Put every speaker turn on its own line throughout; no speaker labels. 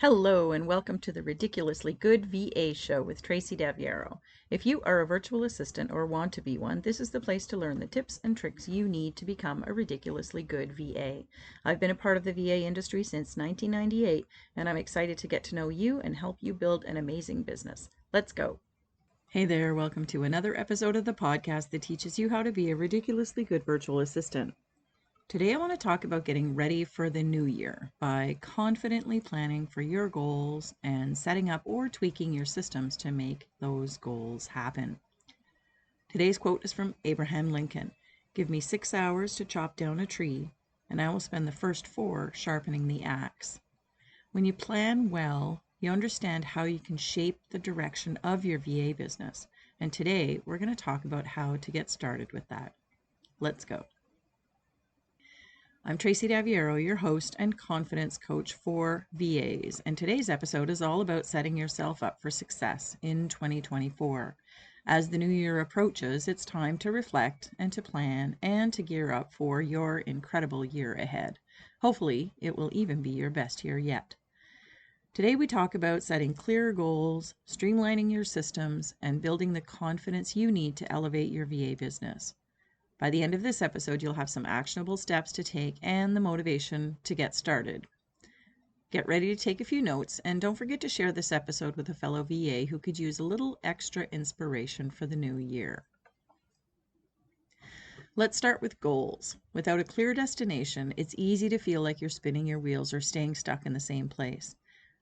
Hello and welcome to the Ridiculously Good VA Show with Tracy Daviero. If you are a virtual assistant or want to be one, this is the place to learn the tips and tricks you need to become a ridiculously good VA. I've been a part of the VA industry since 1998, and I'm excited to get to know you and help you build an amazing business. Let's go. Hey there, welcome to another episode of the podcast that teaches you how to be a ridiculously good virtual assistant. Today I want to talk about getting ready for the new year by confidently planning for your goals and setting up or tweaking your systems to make those goals happen. Today's quote is from Abraham Lincoln. Give me 6 hours to chop down a tree, and I will spend the first 4 sharpening the axe. When you plan well, you understand how you can shape the direction of your VA business. And today we're going to talk about how to get started with that. Let's go. I'm Tracy Daviero, your host and confidence coach for VAs, and today's episode is all about setting yourself up for success in 2024. As the new year approaches, it's time to reflect and to plan and to gear up for your incredible year ahead. Hopefully, it will even be your best year yet. Today we talk about setting clear goals, streamlining your systems, and building the confidence you need to elevate your VA business. By the end of this episode, you'll have some actionable steps to take and the motivation to get started. Get ready to take a few notes, and don't forget to share this episode with a fellow VA who could use a little extra inspiration for the new year. Let's start with goals. Without a clear destination, it's easy to feel like you're spinning your wheels or staying stuck in the same place.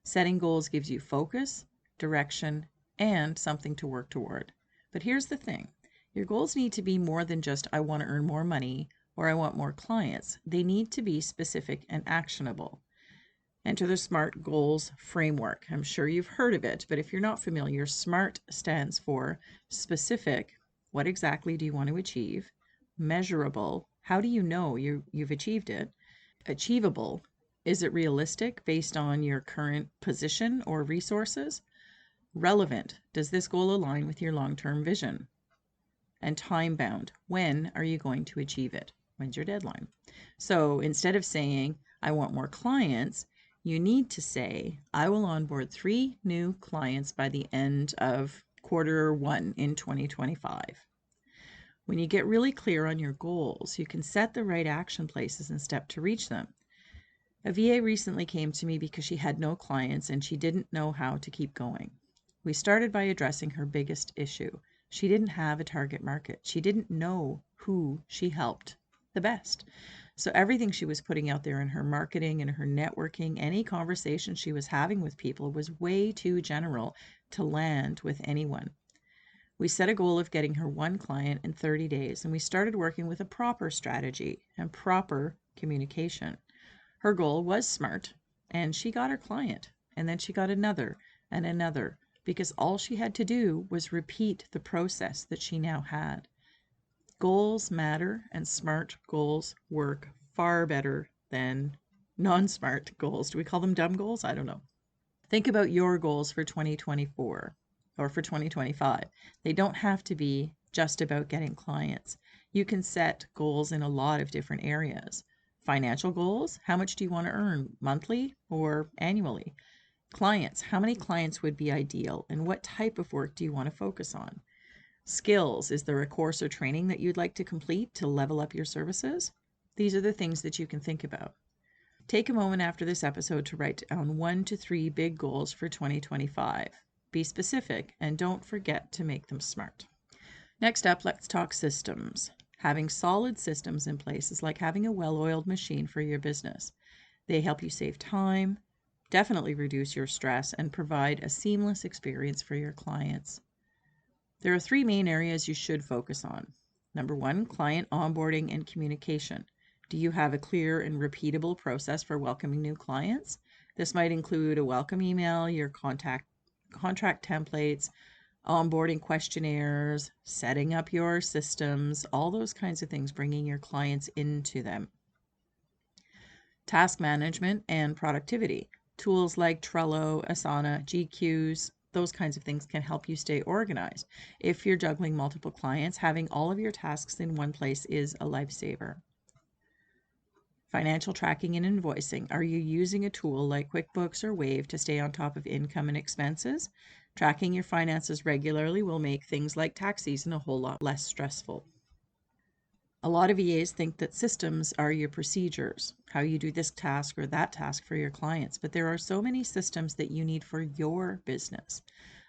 Setting goals gives you focus, direction, and something to work toward. But here's the thing. Your goals need to be more than just, I want to earn more money or I want more clients. They need to be specific and actionable. Enter the SMART goals framework. I'm sure you've heard of it, but if you're not familiar, SMART stands for specific, what exactly do you want to achieve? Measurable, how do you know you've achieved it? Achievable, is it realistic based on your current position or resources? Relevant, does this goal align with your long-term vision? And time-bound, when are you going to achieve it? When's your deadline? So instead of saying, I want more clients, you need to say, I will onboard 3 new clients by the end of Q1 in 2025. When you get really clear on your goals, you can set the right action places and step to reach them. A VA recently came to me because she had no clients and she didn't know how to keep going. We started by addressing her biggest issue. She didn't have a target market. She didn't know who she helped the best. So everything she was putting out there in her marketing and her networking, any conversation she was having with people was way too general to land with anyone. We set a goal of getting her 1 client in 30 days, and we started working with a proper strategy and proper communication. Her goal was SMART, and she got her client, and then she got another and another, because all she had to do was repeat the process that she now had. Goals matter, and SMART goals work far better than non-SMART goals. Do we call them dumb goals? I don't know. Think about your goals for 2024 or for 2025. They don't have to be just about getting clients. You can set goals in a lot of different areas. Financial goals, how much do you want to earn, monthly or annually? Clients, how many clients would be ideal, and what type of work do you want to focus on? Skills, is there a course or training that you'd like to complete to level up your services? These are the things that you can think about. Take a moment after this episode to write down 1 to 3 big goals for 2025. Be specific and don't forget to make them SMART. Next up, let's talk systems. Having solid systems in place is like having a well-oiled machine for your business. They help you save time, definitely reduce your stress, and provide a seamless experience for your clients. There are 3 main areas you should focus on. Number 1, client onboarding and communication. Do you have a clear and repeatable process for welcoming new clients? This might include a welcome email, your contract templates, onboarding questionnaires, setting up your systems, all those kinds of things, bringing your clients into them. Task management and productivity. Tools like Trello, Asana, GQs, those kinds of things can help you stay organized. If you're juggling multiple clients, having all of your tasks in one place is a lifesaver. Financial tracking and invoicing. Are you using a tool like QuickBooks or Wave to stay on top of income and expenses? Tracking your finances regularly will make things like tax season a whole lot less stressful. A lot of EAs think that systems are your procedures, how you do this task or that task for your clients, but there are so many systems that you need for your business.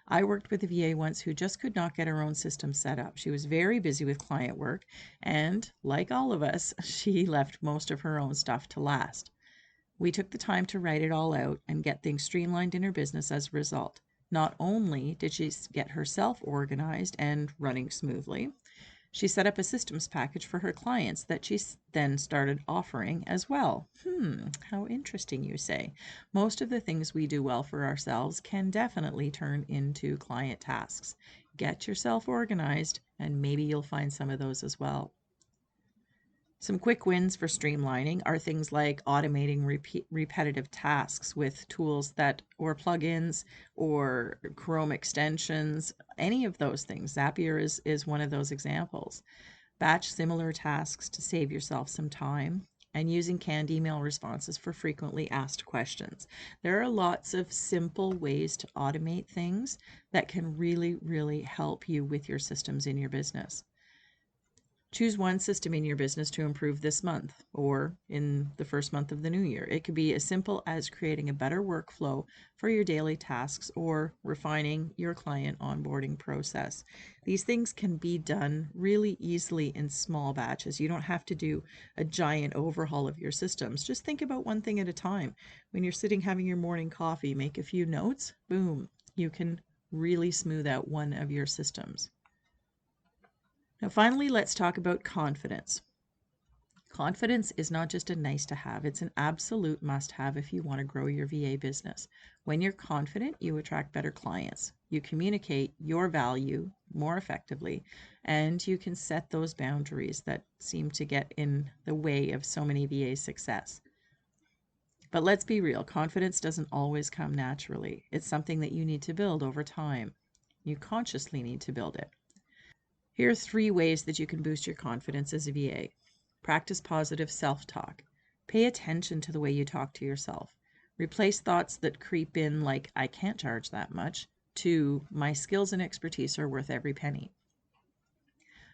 I worked with a VA once who just could not get her own system set up. She was very busy with client work, and like all of us, she left most of her own stuff to last. We took the time to write it all out and get things streamlined in her business as a result. Not only did she get herself organized and running smoothly, she set up a systems package for her clients that she then started offering as well. How interesting, you say. Most of the things we do well for ourselves can definitely turn into client tasks. Get yourself organized, and maybe you'll find some of those as well. Some quick wins for streamlining are things like automating repetitive tasks with tools or plugins or Chrome extensions, any of those things. Zapier is one of those examples. Batch similar tasks to save yourself some time, and using canned email responses for frequently asked questions. There are lots of simple ways to automate things that can really, really help you with your systems in your business. Choose one system in your business to improve this month or in the first month of the new year. It could be as simple as creating a better workflow for your daily tasks or refining your client onboarding process. These things can be done really easily in small batches. You don't have to do a giant overhaul of your systems. Just think about one thing at a time. When you're sitting having your morning coffee, make a few notes, boom, you can really smooth out one of your systems. Now, finally, let's talk about confidence. Confidence is not just a nice to have, it's an absolute must have if you want to grow your VA business. When you're confident, you attract better clients. You communicate your value more effectively, and you can set those boundaries that seem to get in the way of so many VA's success. But let's be real, confidence doesn't always come naturally. It's something that you need to build over time. You consciously need to build it. Here are 3 ways that you can boost your confidence as a VA. Practice positive self-talk. Pay attention to the way you talk to yourself. Replace thoughts that creep in like, I can't charge that much, to my skills and expertise are worth every penny.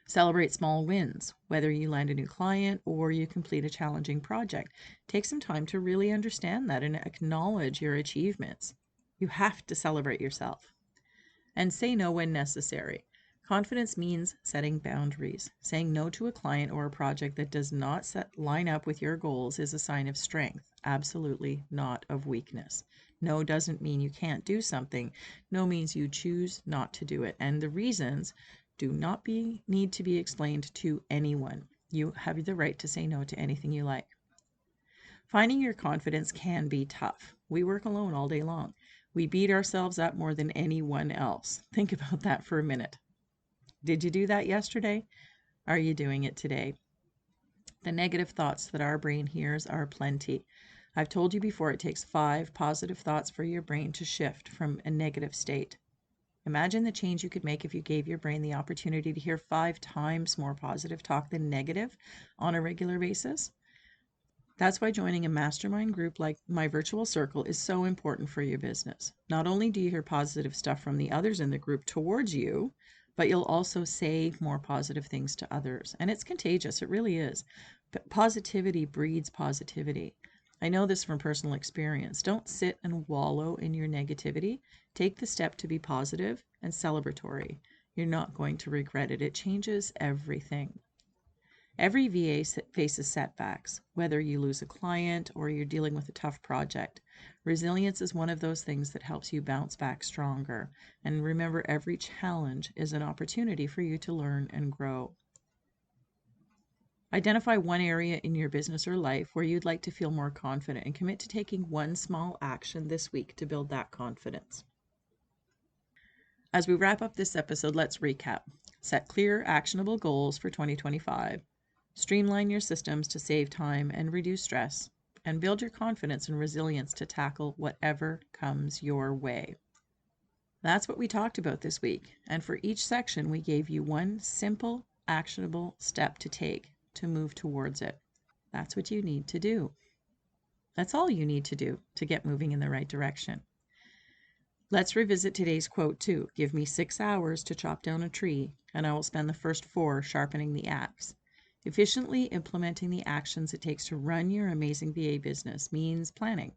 Celebrate small wins, whether you land a new client or you complete a challenging project. Take some time to really understand that and acknowledge your achievements. You have to celebrate yourself. And say no when necessary. Confidence means setting boundaries. Saying no to a client or a project that does not line up with your goals is a sign of strength, absolutely not of weakness. No doesn't mean you can't do something. No means you choose not to do it. And the reasons do not need to be explained to anyone. You have the right to say no to anything you like. Finding your confidence can be tough. We work alone all day long. We beat ourselves up more than anyone else. Think about that for a minute. Did you do that yesterday? Are you doing it today? The negative thoughts that our brain hears are plenty. I've told you before, it takes 5 positive thoughts for your brain to shift from a negative state. Imagine the change you could make if you gave your brain the opportunity to hear 5 times more positive talk than negative on a regular basis. That's why joining a mastermind group like my virtual circle is so important for your business. Not only do you hear positive stuff from the others in the group towards you, but you'll also say more positive things to others. And it's contagious. It really is. But positivity breeds positivity. I know this from personal experience. Don't sit and wallow in your negativity. Take the step to be positive and celebratory. You're not going to regret it. It changes everything. Every VA faces setbacks, whether you lose a client or you're dealing with a tough project. Resilience is one of those things that helps you bounce back stronger. And remember, every challenge is an opportunity for you to learn and grow. Identify one area in your business or life where you'd like to feel more confident and commit to taking one small action this week to build that confidence. As we wrap up this episode, let's recap. Set clear, actionable goals for 2025. Streamline your systems to save time and reduce stress, and build your confidence and resilience to tackle whatever comes your way. That's what we talked about this week, and for each section we gave you one simple, actionable step to take to move towards it. That's what you need to do. That's all you need to do to get moving in the right direction. Let's revisit today's quote too. Give me 6 hours to chop down a tree, and I will spend the first 4 sharpening the axe. Efficiently implementing the actions it takes to run your amazing VA business means planning.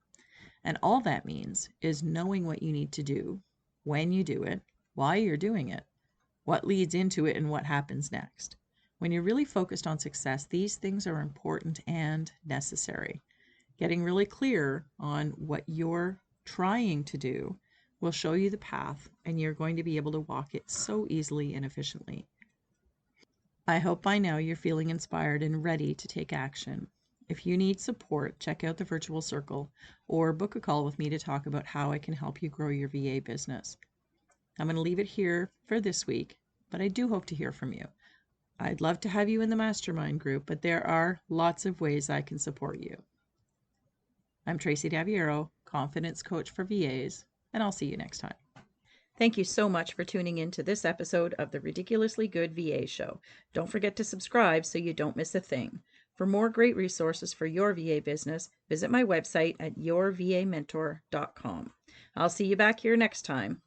And all that means is knowing what you need to do, when you do it, why you're doing it, what leads into it, and what happens next. When you're really focused on success, these things are important and necessary. Getting really clear on what you're trying to do will show you the path, and you're going to be able to walk it so easily and efficiently. I hope by now you're feeling inspired and ready to take action. If you need support, check out the virtual circle or book a call with me to talk about how I can help you grow your VA business. I'm going to leave it here for this week, but I do hope to hear from you. I'd love to have you in the mastermind group, but there are lots of ways I can support you. I'm Tracy Daviero, Confidence Coach for VAs, and I'll see you next time. Thank you so much for tuning in to this episode of the Ridiculously Good VA Show. Don't forget to subscribe so you don't miss a thing. For more great resources for your VA business, visit my website at yourvamentor.com. I'll see you back here next time.